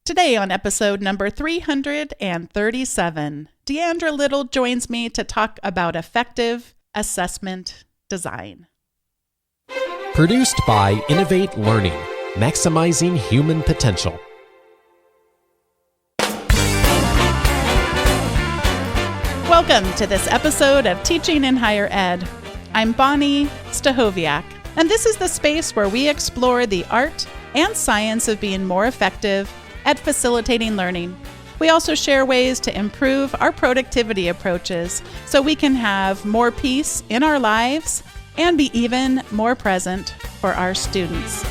Today on episode number 337, Deandra Little joins me to talk about effective assessment design. Produced by Innovate Learning, maximizing human potential. Welcome to this episode of Teaching in Higher Ed. I'm Bonnie Stahoviak, and this is the space where we explore the art and science of being more effective at facilitating learning. We also share ways to improve our productivity approaches so we can have more peace in our lives and be even more present for our students.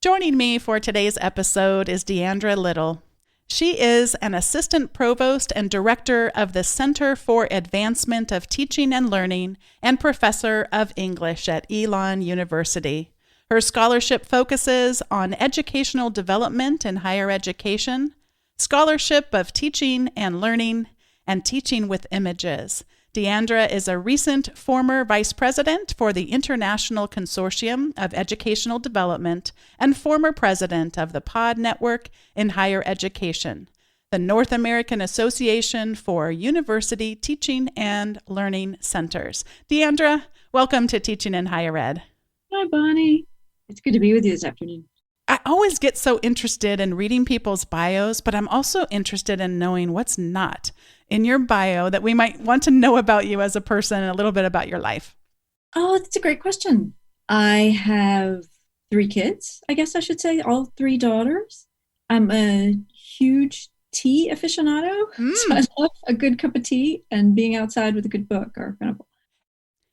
Joining me for today's episode is Deandra Little. She is an assistant provost and director of the Center for Advancement of Teaching and Learning and professor of English at Elon University. Her scholarship focuses on educational development in higher education, scholarship of teaching and learning, and teaching with images. Deandra is a recent former vice president for the International Consortium of Educational Development and former president of the POD Network in Higher Education, the North American Association for University Teaching and Learning Centers. Deandra, welcome to Teaching in Higher Ed. Hi, Bonnie. It's good to be with you this afternoon. I always get so interested in reading people's bios, but I'm also interested in knowing what's not in your bio that we might want to know about you as a person and a little bit about your life. Oh, that's a great question. I have 3 kids, I guess I should say, all 3 daughters. I'm a huge tea aficionado, so I love a good cup of tea and being outside with a good book or kind of.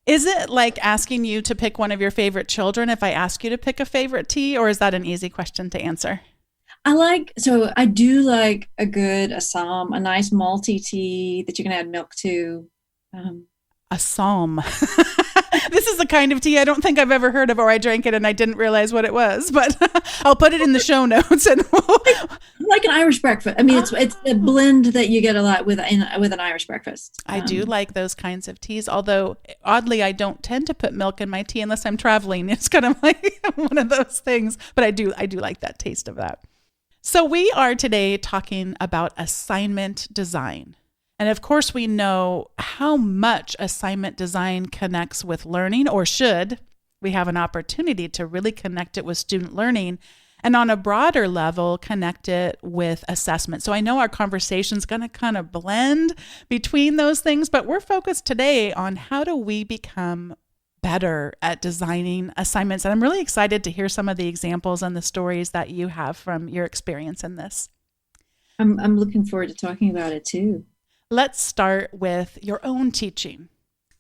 Is it like asking you to pick one of your favorite children if I ask you to pick a favorite tea, or is that an easy question to answer? I do like a good Assam, a nice malty tea that you can add milk to. Assam. This is the kind of tea I don't think I've ever heard of, or I drank it and I didn't realize what it was, but I'll put it in the show notes. And like an Irish breakfast. I mean, it's a blend that you get a lot with an Irish breakfast. I do like those kinds of teas, although oddly, I don't tend to put milk in my tea unless I'm traveling. It's kind of like one of those things, but I do like that taste of that. So we are today talking about assignment design. And of course, we know how much assignment design connects with learning, or should. We have an opportunity to really connect it with student learning, and on a broader level, connect it with assessment. So I know our conversation is going to kind of blend between those things, but we're focused today on how do we become better at designing assignments. And I'm really excited to hear some of the examples and the stories that you have from your experience in this. I'm looking forward to talking about it too. Let's start with your own teaching.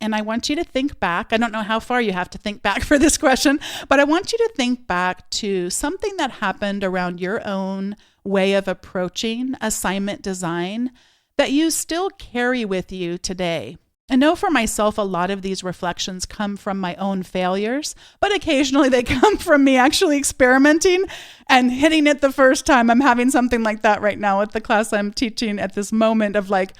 And I want you to think back. I don't know how far you have to think back for this question, but I want you to think back to something that happened around your own way of approaching assignment design that you still carry with you today. I know for myself, a lot of these reflections come from my own failures, but occasionally they come from me actually experimenting and hitting it the first time. I'm having something like that right now with the class I'm teaching at this moment of like,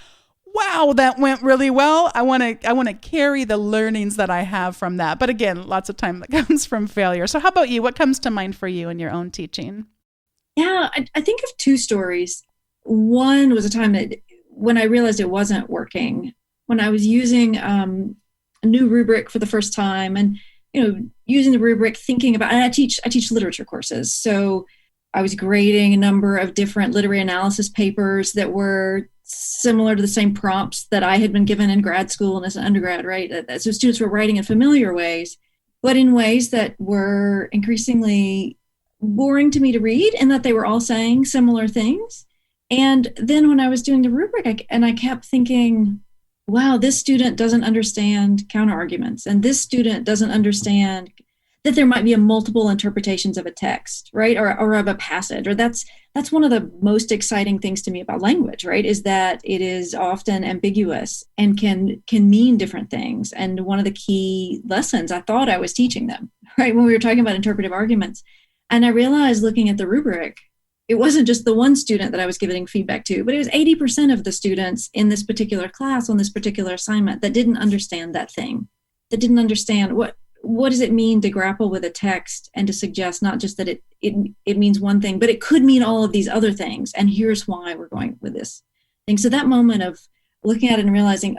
wow, that went really well. I want to carry the learnings that I have from that. But again, lots of time that comes from failure. So how about you? What comes to mind for you in your own teaching? Yeah, I think of 2 stories. One was a time that when I realized it wasn't working, when I was using a new rubric for the first time, and using the rubric, thinking about, and I teach literature courses, so I was grading a number of different literary analysis papers that were similar to the same prompts that I had been given in grad school and as an undergrad, right? So students were writing in familiar ways, but in ways that were increasingly boring to me to read, and that they were all saying similar things. And then when I was doing the rubric, I kept thinking, wow, this student doesn't understand counterarguments, and this student doesn't understand that there might be multiple interpretations of a text, right, or of a passage. Or that's one of the most exciting things to me about language, right, is that it is often ambiguous and can mean different things. And one of the key lessons I thought I was teaching them, right, when we were talking about interpretive arguments, and I realized looking at the rubric, it wasn't just the one student that I was giving feedback to, but it was 80% of the students in this particular class on this particular assignment that didn't understand that thing, that didn't understand what what does it mean to grapple with a text and to suggest not just that it means one thing, but it could mean all of these other things. And here's why we're going with this thing. So that moment of looking at it and realizing,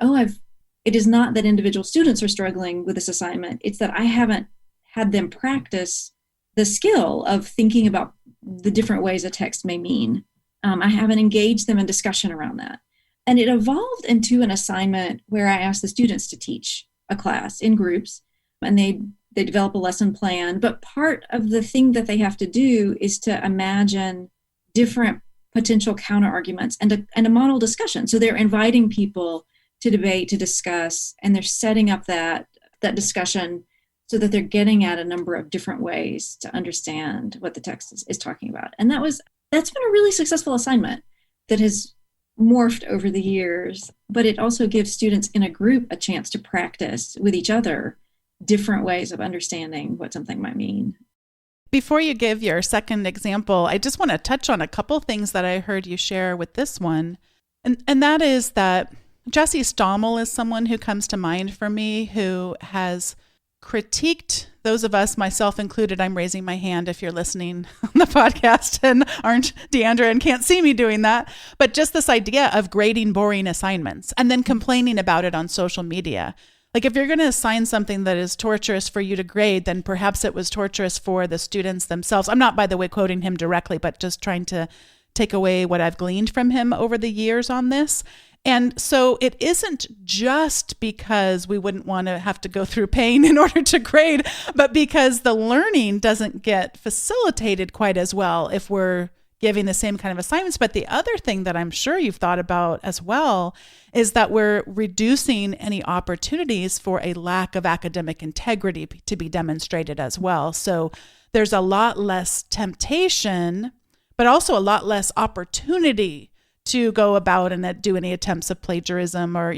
it is not that individual students are struggling with this assignment. It's that I haven't had them practice the skill of thinking about the different ways a text may mean. I haven't engaged them in discussion around that. And it evolved into an assignment where I asked the students to teach a class in groups, and they develop a lesson plan. But part of the thing that they have to do is to imagine different potential counter arguments and a model discussion. So they're inviting people to debate, to discuss, and they're setting up that discussion so that they're getting at a number of different ways to understand what the text is talking about. And that's been a really successful assignment that has morphed over the years, but it also gives students in a group a chance to practice with each other different ways of understanding what something might mean. Before you give your second example, I just want to touch on a couple things that I heard you share with this one. And that is that Jessie Stommel is someone who comes to mind for me who has critiqued those of us, myself included. I'm raising my hand if you're listening on the podcast and aren't Deandra and can't see me doing that. But just this idea of grading boring assignments and then complaining about it on social media. Like if you're going to assign something that is torturous for you to grade, then perhaps it was torturous for the students themselves. I'm not, by the way, quoting him directly, but just trying to take away what I've gleaned from him over the years on this. And so it isn't just because we wouldn't want to have to go through pain in order to grade, but because the learning doesn't get facilitated quite as well if we're giving the same kind of assignments. But the other thing that I'm sure you've thought about as well is that we're reducing any opportunities for a lack of academic integrity to be demonstrated as well. So there's a lot less temptation, but also a lot less opportunity to go about and do any attempts of plagiarism or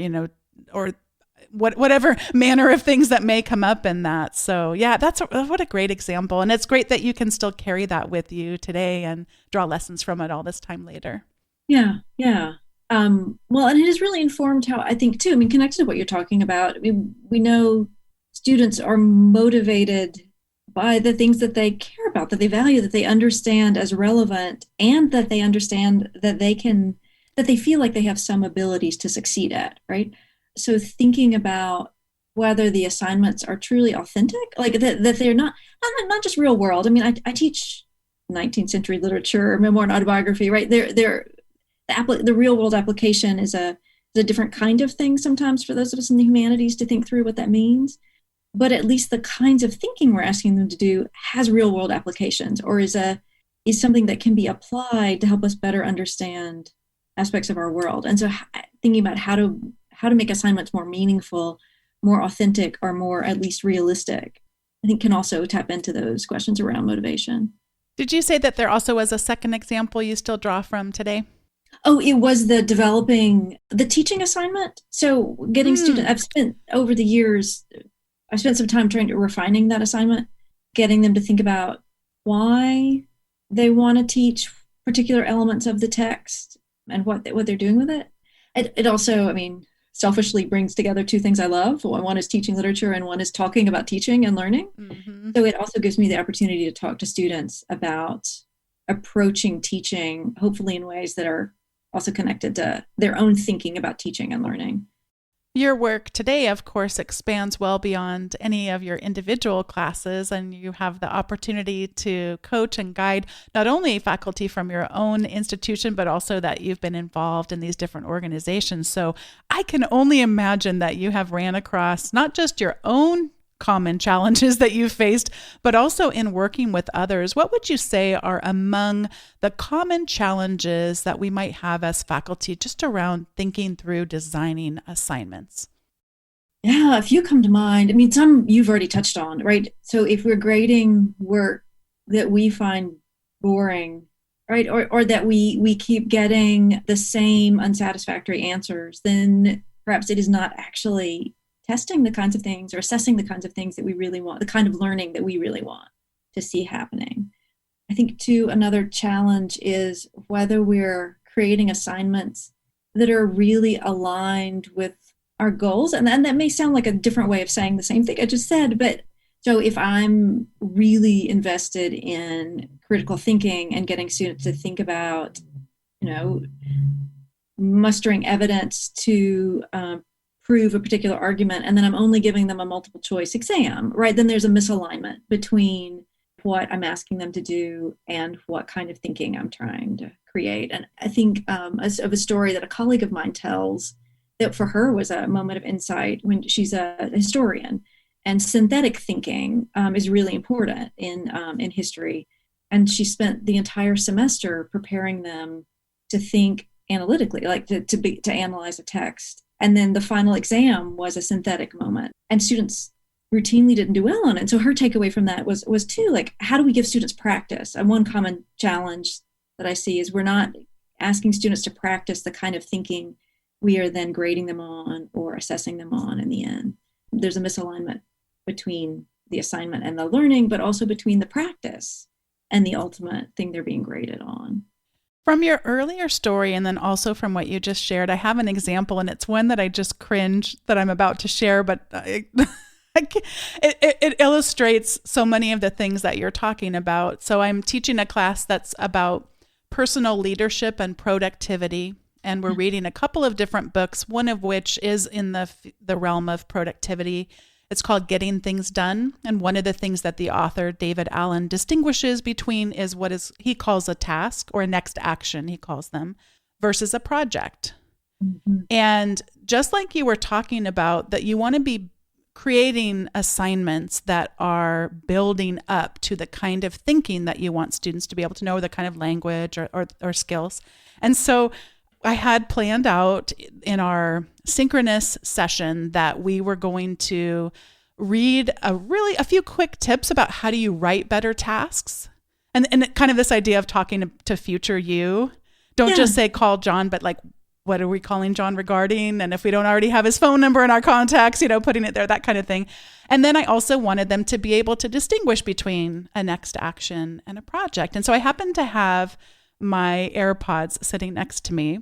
whatever manner of things that may come up in that. So yeah, what a great example. And it's great that you can still carry that with you today and draw lessons from it all this time later. Yeah. Well, and it has really informed how I think too, connected to what you're talking about. We know students are motivated by the things that they care about, that they value, that they understand as relevant, and that they understand that they feel like they have some abilities to succeed at, right? So thinking about whether the assignments are truly authentic, like that they're not just real world. I teach 19th century literature, memoir and autobiography, right? The real world application is a different kind of thing sometimes for those of us in the humanities to think through what that means. But at least the kinds of thinking we're asking them to do has real world applications, or is something that can be applied to help us better understand aspects of our world. And so thinking about how to make assignments more meaningful, more authentic, or more at least realistic, I think can also tap into those questions around motivation. Did you say that there also was a second example you still draw from today? Oh, it was the teaching assignment. So getting students, over the years, I spent some time refining that assignment, getting them to think about why they want to teach particular elements of the text and what they're doing with it. It also, selfishly brings together two things I love. One is teaching literature and one is talking about teaching and learning. Mm-hmm. So it also gives me the opportunity to talk to students about approaching teaching, hopefully in ways that are also connected to their own thinking about teaching and learning. Your work today, of course, expands well beyond any of your individual classes, and you have the opportunity to coach and guide not only faculty from your own institution, but also that you've been involved in these different organizations. So I can only imagine that you have ran across not just your own common challenges that you've faced, but also in working with others. What would you say are among the common challenges that we might have as faculty just around thinking through designing assignments? Yeah, a few come to mind. Some you've already touched on, right? So if we're grading work that we find boring, right, or that we keep getting the same unsatisfactory answers, then perhaps it is not actually testing the kinds of things or assessing the kinds of things that we really want, the kind of learning that we really want to see happening. I think, too, another challenge is whether we're creating assignments that are really aligned with our goals. And that may sound like a different way of saying the same thing I just said, but So if I'm really invested in critical thinking and getting students to think about, mustering evidence to prove a particular argument, and then I'm only giving them a multiple choice exam, right? Then there's a misalignment between what I'm asking them to do and what kind of thinking I'm trying to create. And I think of a story that a colleague of mine tells that for her was a moment of insight when she's a historian. And synthetic thinking is really important in history. And she spent the entire semester preparing them to think analytically, like to analyze a text. And then the final exam was a synthetic moment. And students routinely didn't do well on it. And so her takeaway from that was too, like, how do we give students practice? And one common challenge that I see is we're not asking students to practice the kind of thinking we are then grading them on or assessing them on in the end. There's a misalignment between the assignment and the learning, but also between the practice and the ultimate thing they're being graded on. From your earlier story, and then also from what you just shared, I have an example, and it's one that I just cringe that I'm about to share, but it illustrates so many of the things that you're talking about. So I'm teaching a class that's about personal leadership and productivity, and we're reading a couple of different books, one of which is in the realm of productivity. It's called Getting Things Done. And one of the things that the author, David Allen, distinguishes between is he calls a task or a next action, he calls them, versus a project. Mm-hmm. And just like you were talking about, that you want to be creating assignments that are building up to the kind of thinking that you want students to be able to know, or the kind of language or skills. And so I had planned out in our synchronous session that we were going to read a few quick tips about how do you write better tasks, and kind of this idea of talking to future you. Don't just say call John, but like, what are we calling John regarding? And if we don't already have his phone number in our contacts, putting it there, that kind of thing. And then I also wanted them to be able to distinguish between a next action and a project. And so I happened to have my AirPods sitting next to me.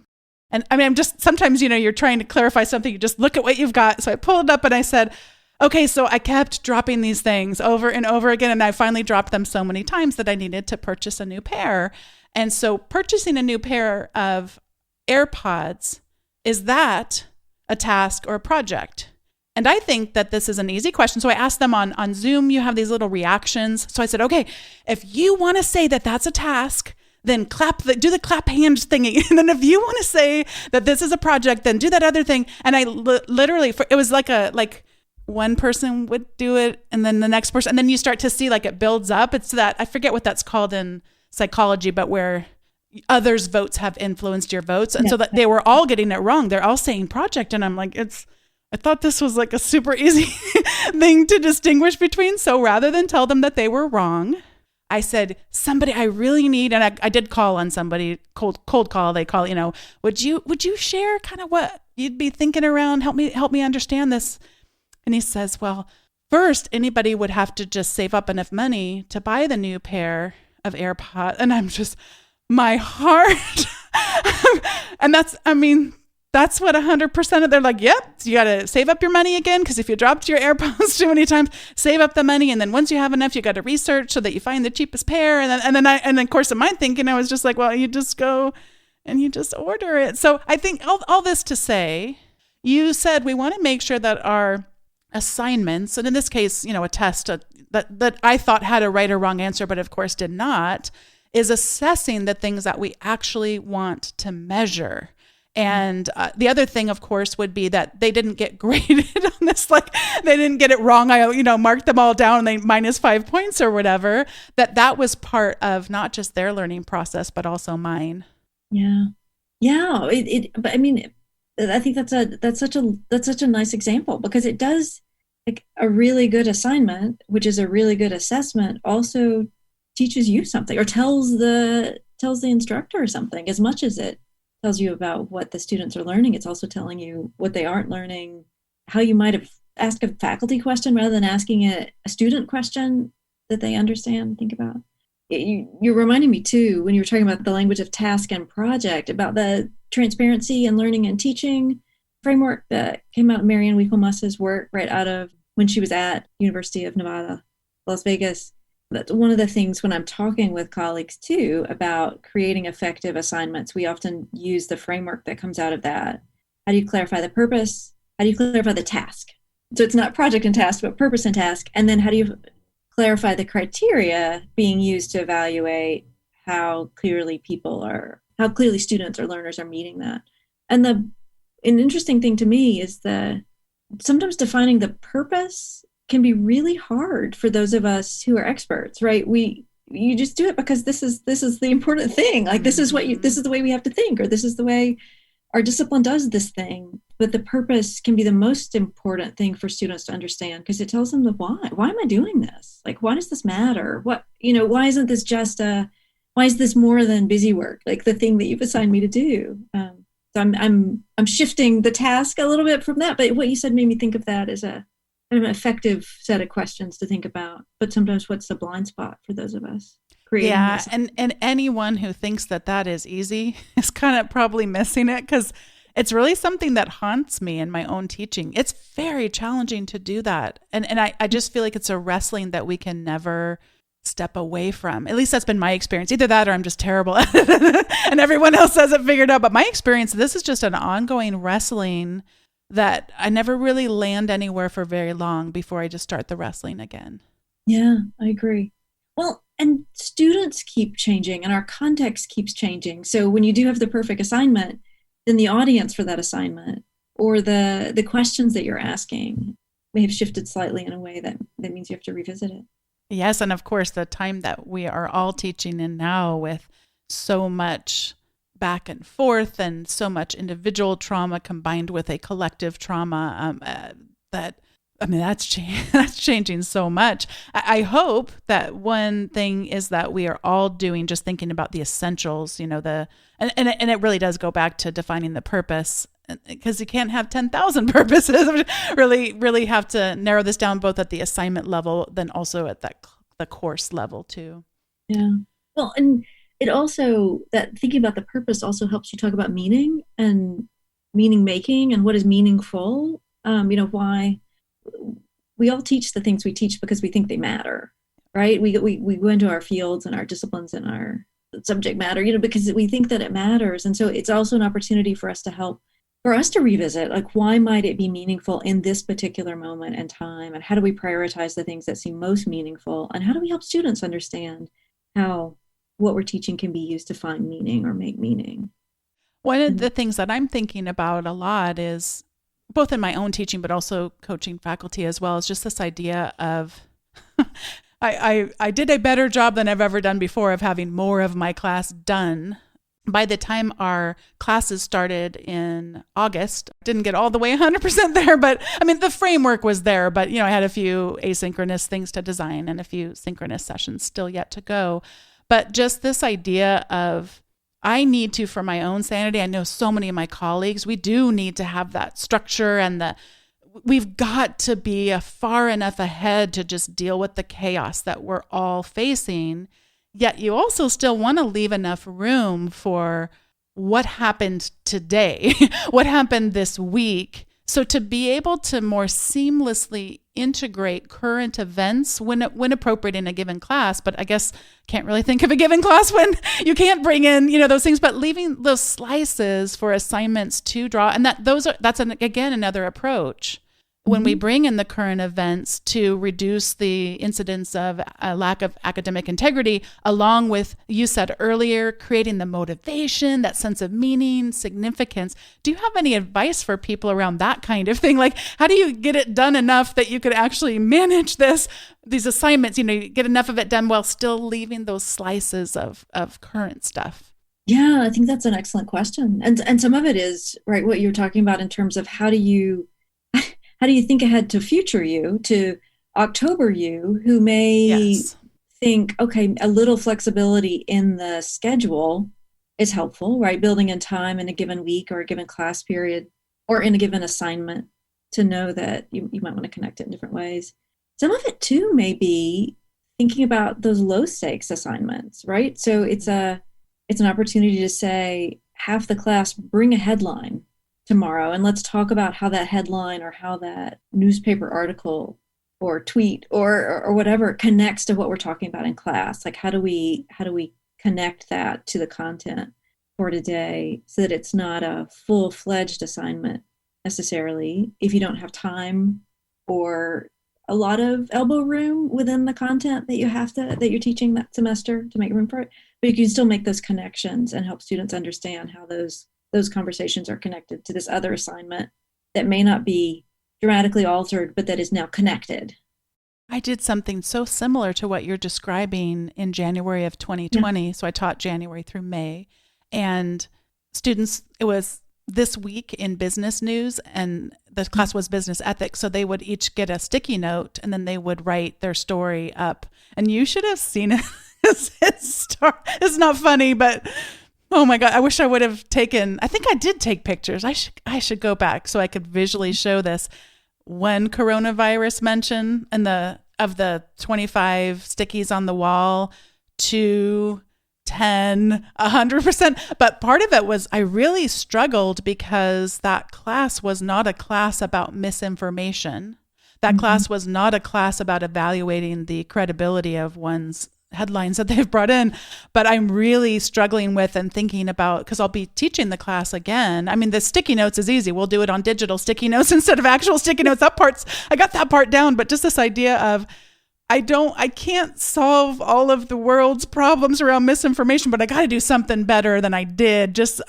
And I mean, I'm just, sometimes, you're trying to clarify something, you just look at what you've got. So I pulled up and I said, okay, so I kept dropping these things over and over again. And I finally dropped them so many times that I needed to purchase a new pair. And so purchasing a new pair of AirPods, is that a task or a project? And I think that this is an easy question. So I asked them on Zoom, you have these little reactions. So I said, okay, if you want to say that that's a task, then do the clap hands thingy. And then if you want to say that this is a project, then do that other thing. And I literally, it was like one person would do it and then the next person, and then you start to see like it builds up. It's that, I forget what that's called in psychology, but where others' votes have influenced your votes. And so that they were all getting it wrong. They're all saying project. And I'm like, I thought this was like a super easy thing to distinguish between. So rather than tell them that they were wrong, I said, somebody I really need, and I did call on somebody, cold call, they call, would you share kind of what you'd be thinking around, help me understand this? And he says, well, first, anybody would have to just save up enough money to buy the new pair of AirPods. And I'm just, my heart, and that's what 100% of, they're like, yep, you got to save up your money again, because if you dropped your AirPods too many times, save up the money. And then once you have enough, you got to research so that you find the cheapest pair. And then of course, in my thinking, I was just like, well, you just go and you just order it. So I think all this to say, you said we want to make sure that our assignments, and in this case, a test that I thought had a right or wrong answer, but of course did not, is assessing the things that we actually want to measure. And the other thing, of course, would be that they didn't get graded on this, like they didn't get it wrong. I, marked them all down and they -5 points or whatever, that was part of not just their learning process, but also mine. Yeah. Yeah. But I mean, I think that's such a nice example, because it does, like, a really good assignment, which is a really good assessment, also teaches you something or tells the instructor something. As much as it tells you about what the students are learning, it's also telling you what they aren't learning, how you might have asked a faculty question rather than asking a student question that they understand, think about. You're reminding me too, when you were talking about the language of task and project, about the transparency and learning and teaching framework that came out of Marianne Winklemuss's work right out of when she was at University of Nevada, Las Vegas. That's one of the things when I'm talking with colleagues too about creating effective assignments. We often use the framework that comes out of that. How do you clarify the purpose? How do you clarify the task? So it's not project and task, but purpose and task. And then how do you clarify the criteria being used to evaluate how clearly students or learners are meeting that? And an interesting thing to me is that sometimes defining the purpose can be really hard for those of us who are experts, right? You just do it because this is the important thing. Like this is the way we have to think, or this is the way our discipline does this thing. But the purpose can be the most important thing for students to understand because it tells them the why. Why am I doing this? Like, why does this matter? Why isn't this why is this more than busy work? Like the thing that you've assigned me to do. So I'm shifting the task a little bit from that. But what you said made me think of that as an effective set of questions to think about. But sometimes what's the blind spot for those of us? Yeah, and anyone who thinks that is easy is kind of probably missing it because it's really something that haunts me in my own teaching. It's very challenging to do that. And I just feel like it's a wrestling that we can never step away from. At least that's been my experience. Either that or I'm just terrible at it and everyone else has it figured out. But my experience, this is just an ongoing wrestling that I never really land anywhere for very long before I just start the wrestling again. Yeah, I agree. Well, and students keep changing and our context keeps changing. So when you do have the perfect assignment, then the audience for that assignment or the questions that you're asking may have shifted slightly in a way that means you have to revisit it. Yes, and of course, the time that we are all teaching in now with so much back and forth and so much individual trauma combined with a collective trauma that's changing so much. I hope that one thing is that we are all doing, just thinking about the essentials, and it really does go back to defining the purpose because you can't have 10,000 purposes. really have to narrow this down both at the assignment level, then also at the course level too. Yeah. Well, and it also, that thinking about the purpose also helps you talk about meaning and meaning making and what is meaningful. Why we all teach the things we teach because we think they matter, right? We go into our fields and our disciplines and our subject matter, because we think that it matters. And so it's also an opportunity for us to revisit, like, why might it be meaningful in this particular moment and time? And how do we prioritize the things that seem most meaningful? And how do we help students understand how what we're teaching can be used to find meaning or make meaning? One of the things that I'm thinking about a lot is, both in my own teaching, but also coaching faculty as well, is just this idea of, I did a better job than I've ever done before of having more of my class done. By the time our classes started in August, didn't get all the way 100% there, but I mean, the framework was there, but I had a few asynchronous things to design and a few synchronous sessions still yet to go. But just this idea of, I need to, for my own sanity, I know so many of my colleagues, we do need to have that structure and we've got to be far enough ahead to just deal with the chaos that we're all facing. Yet you also still want to leave enough room for what happened today, what happened this week. So to be able to more seamlessly integrate current events when appropriate in a given class, but I guess can't really think of a given class when you can't bring in, those things, but leaving those slices for assignments to draw. And that's again, another approach. When we bring in the current events to reduce the incidence of a lack of academic integrity, along with, you said earlier, creating the motivation, that sense of meaning, significance. Do you have any advice for people around that kind of thing? Like, how do you get it done enough that you could actually manage these assignments, get enough of it done while still leaving those slices of current stuff? Yeah, I think that's an excellent question. And some of it is, right, what you're talking about in terms of how do you think ahead to future you, to October you, who may think, okay, a little flexibility in the schedule is helpful, right? Building in time in a given week or a given class period or in a given assignment to know that you might want to connect it in different ways. Some of it too may be thinking about those low stakes assignments, right? So it's an opportunity to say, have the class bring a headline tomorrow, and let's talk about how that headline or how that newspaper article or tweet or whatever connects to what we're talking about in class. Like how do we connect that to the content for today so that it's not a full-fledged assignment necessarily if you don't have time or a lot of elbow room within the content that you're teaching that semester to make room for it, but you can still make those connections and help students understand how those conversations are connected to this other assignment that may not be dramatically altered, but that is now connected. I did something so similar to what you're describing in January of 2020. Yeah. So I taught January through May, and students, it was this week in business news, and the class was business ethics. So they would each get a sticky note, and then they would write their story up. And you should have seen it. It's not funny, but oh my God, I wish I would have taken, I think I did take pictures. I should go back so I could visually show this. One coronavirus mention of the 25 stickies on the wall, 2, 10, 100%. But part of it was I really struggled because that class was not a class about misinformation. That class was not a class about evaluating the credibility of one's headlines that they've brought in, but I'm really struggling with and thinking about, because I'll be teaching the class again. I mean, the sticky notes is easy. We'll do it on digital sticky notes instead of actual sticky notes. I got that part down, but just this idea of I can't solve all of the world's problems around misinformation, but I got to do something better than I did. Just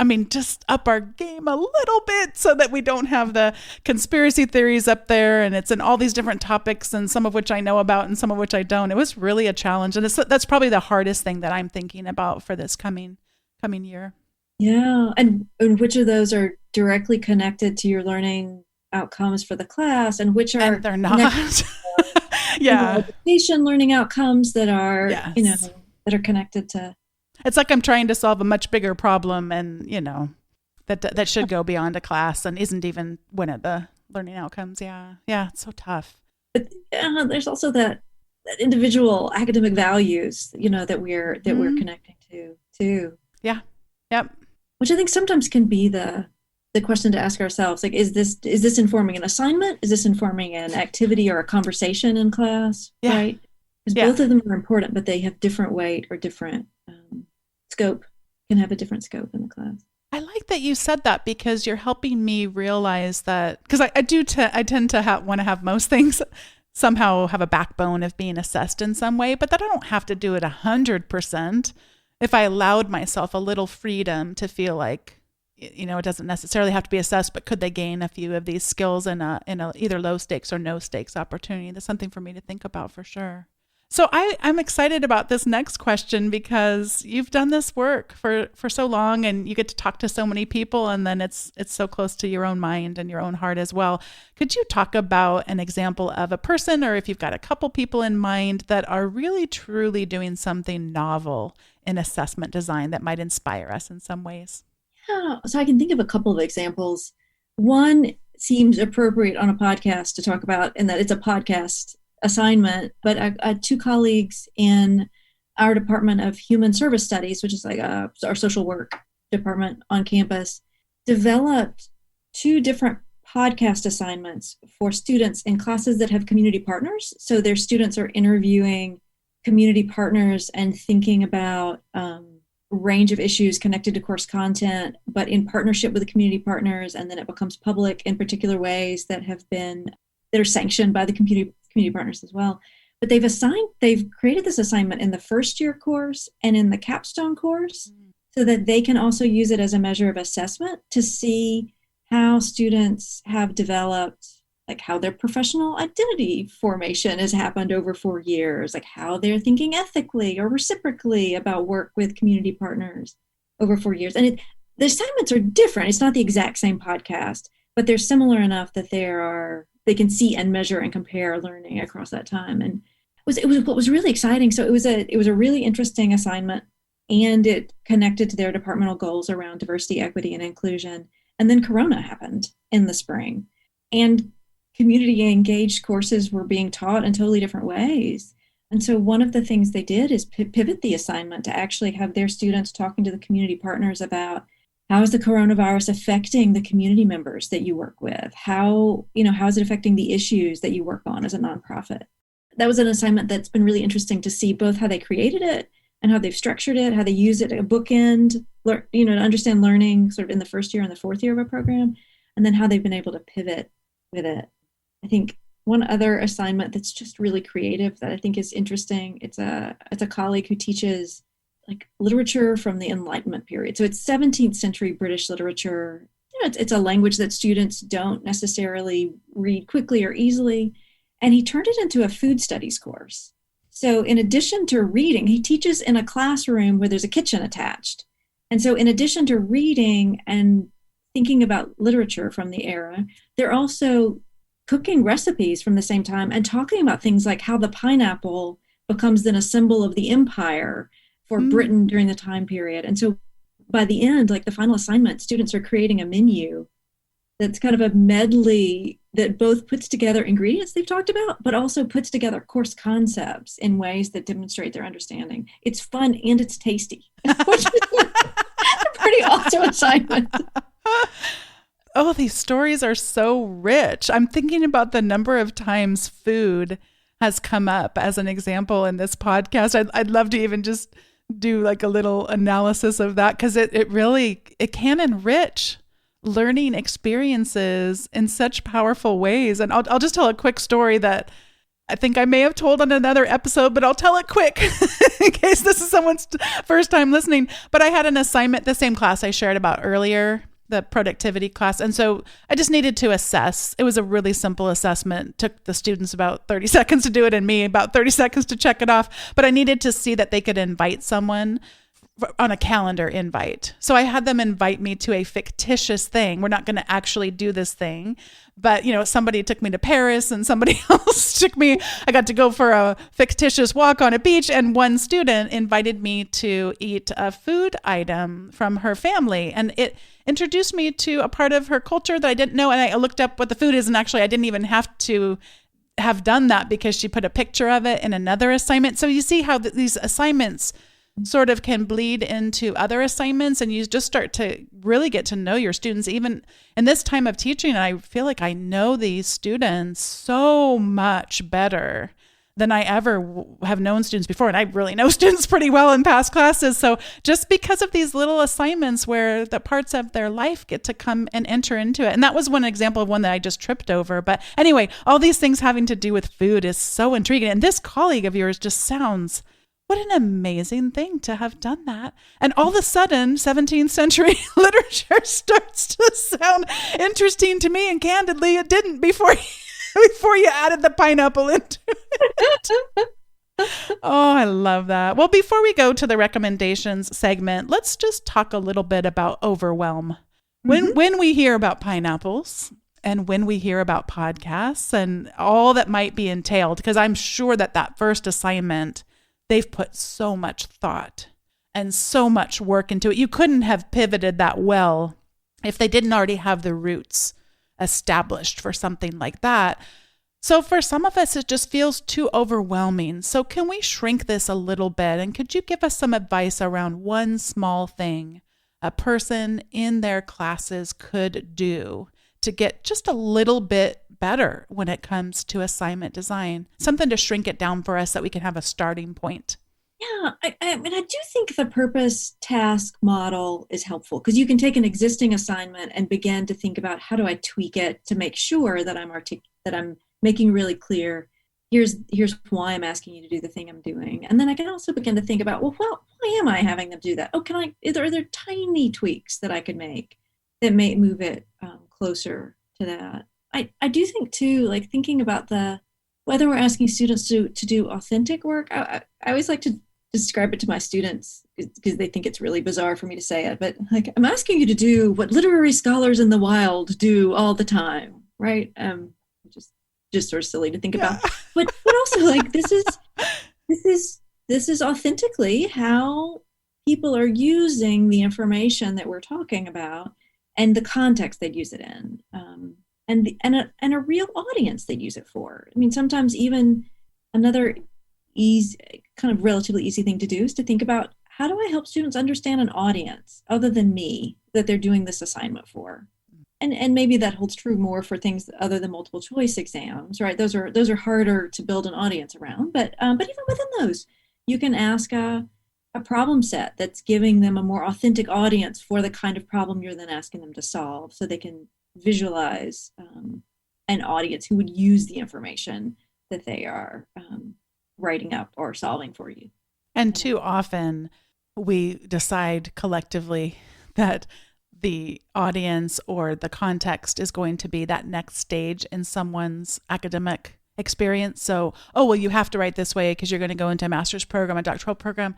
up our game a little bit so that we don't have the conspiracy theories up there, and it's in all these different topics, and some of which I know about and some of which I don't. It was really a challenge, and that's probably the hardest thing that I'm thinking about for this coming year. Yeah, and which of those are directly connected to your learning outcomes for the class, and which are and they're not. Yeah, education learning outcomes that are that are connected to. It's like I'm trying to solve a much bigger problem, and that should go beyond a class and isn't even one of the learning outcomes. Yeah, it's so tough. But there's also that individual academic values, that we're connecting to too. Yeah. Yep. Which I think sometimes can be the question to ask ourselves, like, is this informing an assignment? Is this informing an activity or a conversation in class? Yeah. Right? Because both of them are important, but they have different weight or different scope, can have a different scope in the class. I like that you said that, because you're helping me realize that, because I tend to want to have most things somehow have a backbone of being assessed in some way, but that I don't have to do it 100%. If I allowed myself a little freedom to feel like, it doesn't necessarily have to be assessed, but could they gain a few of these skills in a either low stakes or no stakes opportunity? That's something for me to think about for sure. So I'm excited about this next question, because you've done this work for so long, and you get to talk to so many people, and then it's so close to your own mind and your own heart as well. Could you talk about an example of a person, or if you've got a couple people in mind that are really truly doing something novel in assessment design that might inspire us in some ways? Yeah, so I can think of a couple of examples. One seems appropriate on a podcast to talk about, in that it's a podcast assignment, but I two colleagues in our Department of Human Service Studies, which is like our social work department on campus, developed 2 different podcast assignments for students in classes that have community partners. So their students are interviewing community partners and thinking about range of issues connected to course content, but in partnership with the community partners, and then it becomes public in particular ways that are sanctioned by the community partners as well. But they've created this assignment in the first year course and in the capstone course, so that they can also use it as a measure of assessment to see how students have developed, like how their professional identity formation has happened over 4 years, like how they're thinking ethically or reciprocally about work with community partners over 4 years. And the assignments are different. It's not the exact same podcast, but they're similar enough that they can see and measure and compare learning across that time. And it was what was really exciting. So it was a really interesting assignment, and it connected to their departmental goals around diversity, equity, and inclusion. And then Corona happened in the spring, and community engaged courses were being taught in totally different ways. And so one of the things they did is pivot the assignment to actually have their students talking to the community partners about how is the coronavirus affecting the community members that you work with? How is it affecting the issues that you work on as a nonprofit? That was an assignment that's been really interesting to see both how they created it and how they've structured it, how they use it at a bookend, to understand learning sort of in the first year and the fourth year of a program, and then how they've been able to pivot with it. I think one other assignment that's just really creative that I think is interesting, it's a colleague who teaches like literature from the Enlightenment period. So it's 17th century British literature. It's a language that students don't necessarily read quickly or easily. And he turned it into a food studies course. So in addition to reading, he teaches in a classroom where there's a kitchen attached. And so in addition to reading and thinking about literature from the era, they're also cooking recipes from the same time and talking about things like how the pineapple becomes then a symbol of the empire for Britain during the time period. And so by the end, like the final assignment, students are creating a menu that's kind of a medley that both puts together ingredients they've talked about, but also puts together course concepts in ways that demonstrate their understanding. It's fun and it's tasty, which is a pretty awesome assignment. Oh, these stories are so rich. I'm thinking about the number of times food has come up as an example in this podcast. I'd love to even just do like a little analysis of that, because it really can enrich learning experiences in such powerful ways. And I'll just tell a quick story that I think I may have told on another episode, but I'll tell it quick in case this is someone's first time listening. But I had an assignment, the same class I shared about earlier, the productivity class. And so I just needed to assess. It was a really simple assessment. It took the students about 30 seconds to do it and me about 30 seconds to check it off. But I needed to see that they could invite someone on a calendar invite. So I had them invite me to a fictitious thing. We're not going to actually do this thing, but somebody took me to Paris and somebody else I got to go for a fictitious walk on a beach, and one student invited me to eat a food item from her family, and it introduced me to a part of her culture that I didn't know. And I looked up what the food is, and actually I didn't even have to have done that because she put a picture of it in another assignment. So you see how these assignments sort of can bleed into other assignments, and you just start to really get to know your students. Even in this time of teaching, I feel like I know these students so much better than I ever have known students before. And I really know students pretty well in past classes. So just because of these little assignments where the parts of their life get to come and enter into it. And that was one example of one that I just tripped over. But anyway, all these things having to do with food is so intriguing. And this colleague of yours just sounds, what an amazing thing to have done that. And all of a sudden, 17th century literature starts to sound interesting to me. And candidly, it didn't before you added the pineapple into it. Oh, I love that. Well, before we go to the recommendations segment, let's just talk a little bit about overwhelm. When we hear about pineapples and when we hear about podcasts and all that might be entailed, because I'm sure that first assignment, they've put so much thought and so much work into it. You couldn't have pivoted that well if they didn't already have the roots established for something like that. So for some of us, it just feels too overwhelming. So can we shrink this a little bit? And could you give us some advice around one small thing a person in their classes could do to get just a little bit better when it comes to assignment design? Something to shrink it down for us that we can have a starting point. Yeah, I mean, I do think the purpose task model is helpful, because you can take an existing assignment and begin to think about, how do I tweak it to make sure that I'm making really clear, here's why I'm asking you to do the thing I'm doing. And then I can also begin to think about, well, why am I having them do that? Oh, are there tiny tweaks that I could make that may move it closer to that? I do think too, like thinking about whether we're asking students to do authentic work. I always like to describe it to my students because they think it's really bizarre for me to say it, but like, I'm asking you to do what literary scholars in the wild do all the time, right? Just sort of silly to think about, but also like this is authentically how people are using the information that we're talking about and the context they'd use it in, and a real audience they'd use it for. I mean, sometimes even another kind of relatively easy thing to do is to think about, how do I help students understand an audience other than me? that they're doing this assignment for. And maybe that holds true more for things other than multiple choice exams, right? Those are harder to build an audience around. But even within those, you can ask a problem set that's giving them a more authentic audience for the kind of problem you're then asking them to solve, so they can visualize an audience who would use the information that they are writing up or solving for you. And too often we decide collectively that the audience or the context is going to be that next stage in someone's academic experience. So, well, you have to write this way because you're going to go into a master's program, a doctoral program.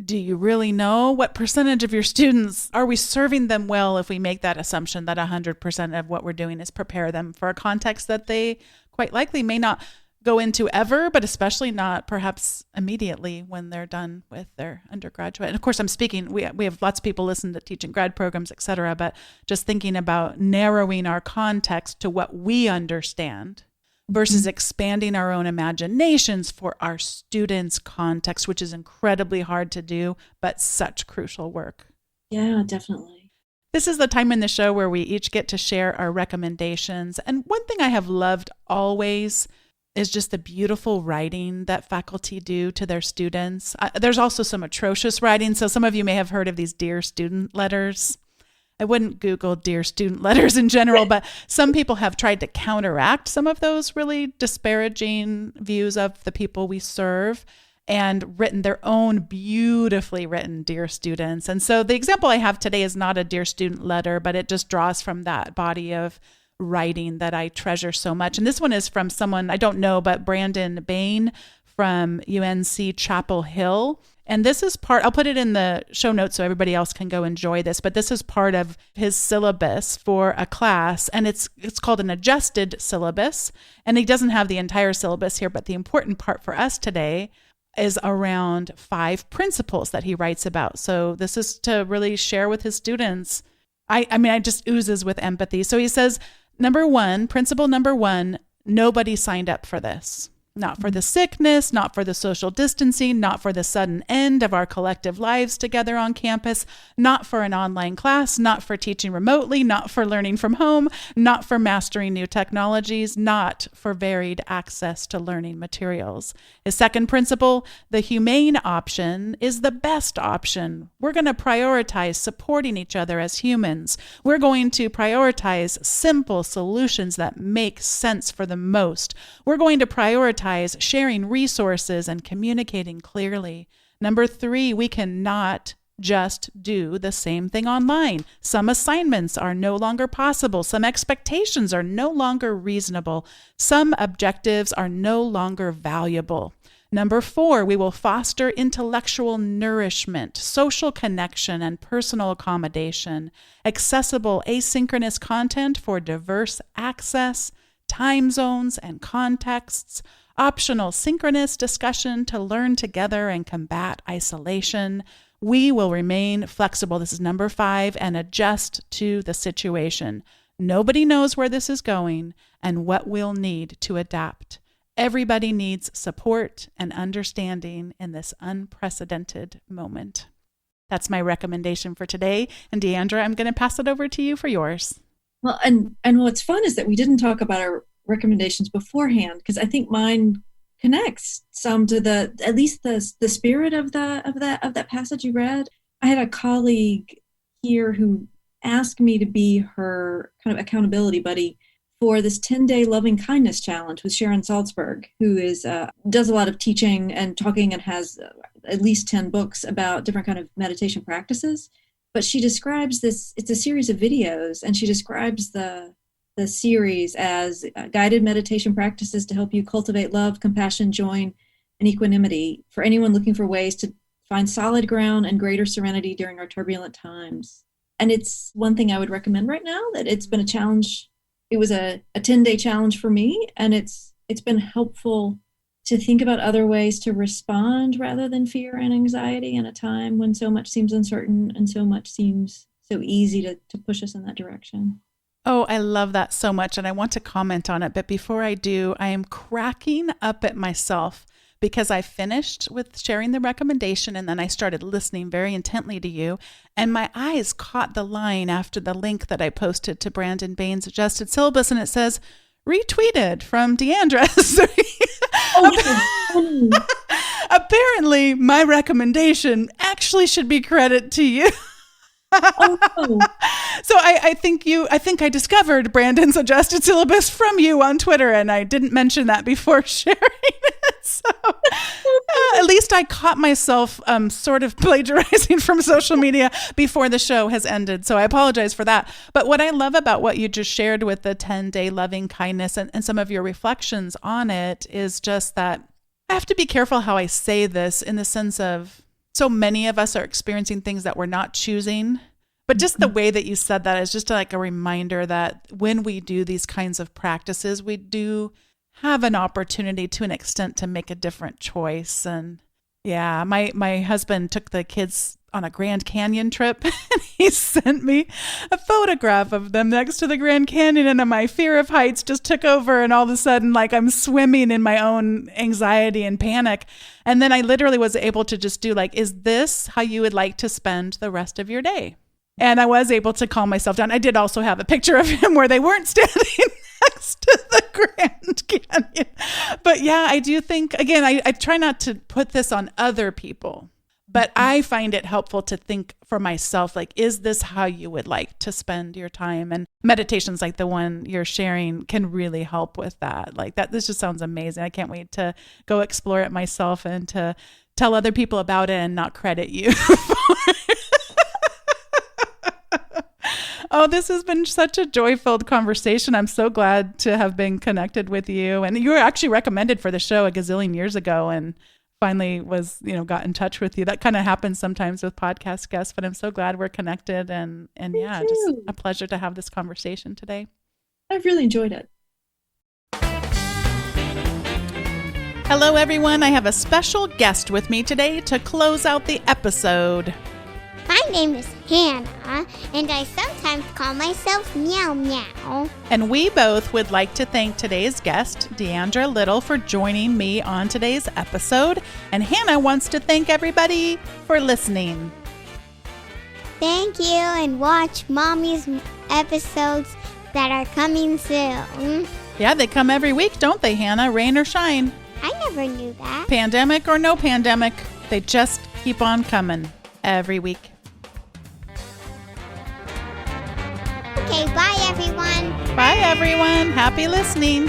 Do you really know what percentage of your students, are we serving them well if we make that assumption that 100% of what we're doing is prepare them for a context that they quite likely may not go into ever, but especially not perhaps immediately when they're done with their undergraduate. And of course, I'm speaking, we have lots of people listen to teaching grad programs, et cetera, but just thinking about narrowing our context to what we understand versus expanding our own imaginations for our students' context, which is incredibly hard to do, but such crucial work. Yeah, definitely. This is the time in the show where we each get to share our recommendations. And one thing I have loved always is just the beautiful writing that faculty do to their students. There's also some atrocious writing. So some of you may have heard of these Dear Student letters. I wouldn't Google Dear Student letters in general, but some people have tried to counteract some of those really disparaging views of the people we serve and written their own beautifully written Dear Students. And so the example I have today is not a Dear Student letter, but it just draws from that body of writing that I treasure so much. And this one is from someone I don't know, but Brandon Bain from UNC Chapel Hill. And this is part, I'll put it in the show notes so everybody else can go enjoy this, but this is part of his syllabus for a class, and it's called an adjusted syllabus. And he doesn't have the entire syllabus here, but the important part for us today is around 5 principles that he writes about. So this is to really share with his students. I mean, it just oozes with empathy. So he says, principle number 1, nobody signed up for this. Not for the sickness, not for the social distancing, not for the sudden end of our collective lives together on campus, not for an online class, not for teaching remotely, not for learning from home, not for mastering new technologies, not for varied access to learning materials. His second principle, the humane option is the best option. We're going to prioritize supporting each other as humans. We're going to prioritize simple solutions that make sense for the most. We're going to prioritize sharing resources and communicating clearly. Number 3, we cannot just do the same thing online. Some assignments are no longer possible. Some expectations are no longer reasonable. Some objectives are no longer valuable. Number 4, we will foster intellectual nourishment, social connection, and personal accommodation, accessible asynchronous content for diverse access, time zones, and contexts, optional synchronous discussion to learn together and combat isolation. We will remain flexible. This is number 5, and adjust to the situation. Nobody knows where this is going and what we'll need to adapt. Everybody needs support and understanding in this unprecedented moment. That's my recommendation for today. And Deandra, I'm going to pass it over to you for yours. Well, and what's fun is that we didn't talk about our recommendations beforehand, because I think mine connects some to at least the spirit of that passage you read. I had a colleague here who asked me to be her kind of accountability buddy for this 10-day loving kindness challenge with Sharon Salzberg, who does a lot of teaching and talking and has at least 10 books about different kind of meditation practices. But she describes this, it's a series of videos, and she describes the series as guided meditation practices to help you cultivate love, compassion, joy, and equanimity for anyone looking for ways to find solid ground and greater serenity during our turbulent times. And it's one thing I would recommend right now, that it's been a challenge. It was a 10-day challenge for me, and it's been helpful to think about other ways to respond rather than fear and anxiety in a time when so much seems uncertain and so much seems so easy to push us in that direction. Oh, I love that so much, and I want to comment on it. But before I do, I am cracking up at myself because I finished with sharing the recommendation and then I started listening very intently to you. And my eyes caught the line after the link that I posted to Brandon Bain's adjusted syllabus, and it says, retweeted from Deandra. Apparently, my recommendation actually should be credit to you. So I think I discovered Brandon's adjusted syllabus from you on Twitter, and I didn't mention that before sharing it. So at least I caught myself sort of plagiarizing from social media before the show has ended. So I apologize for that. But what I love about what you just shared with the 10-day loving kindness and some of your reflections on it is just that I have to be careful how I say this, in the sense of, so many of us are experiencing things that we're not choosing. But just the way that you said that is just like a reminder that when we do these kinds of practices, we do have an opportunity to an extent to make a different choice. And yeah, my husband took the kids on a Grand Canyon trip, and he sent me a photograph of them next to the Grand Canyon, and my fear of heights just took over, and all of a sudden, like, I'm swimming in my own anxiety and panic. And then I literally was able to just do, like, is this how you would like to spend the rest of your day? And I was able to calm myself down. I did also have a picture of him where they weren't standing next to the Grand Canyon. But yeah, I do think, again, I try not to put this on other people, but I find it helpful to think for myself, like, is this how you would like to spend your time? And meditations like the one you're sharing can really help with that. Like that, this just sounds amazing. I can't wait to go explore it myself and to tell other people about it and not credit you for it. Oh, this has been such a joy-filled conversation. I'm so glad to have been connected with you. And you were actually recommended for the show a gazillion years ago, and finally got in touch with you. That kind of happens sometimes with podcast guests, but I'm so glad we're connected. And yeah, just a pleasure to have this conversation today. I've really enjoyed it. Hello, everyone. I have a special guest with me today to close out the episode. My name is Hannah, and I sometimes call myself Meow Meow. And we both would like to thank today's guest, Deandra Little, for joining me on today's episode. And Hannah wants to thank everybody for listening. Thank you, and watch Mommy's episodes that are coming soon. Yeah, they come every week, don't they, Hannah? Rain or shine. I never knew that. Pandemic or no pandemic, they just keep on coming every week. Okay, bye everyone. Bye everyone. Happy listening.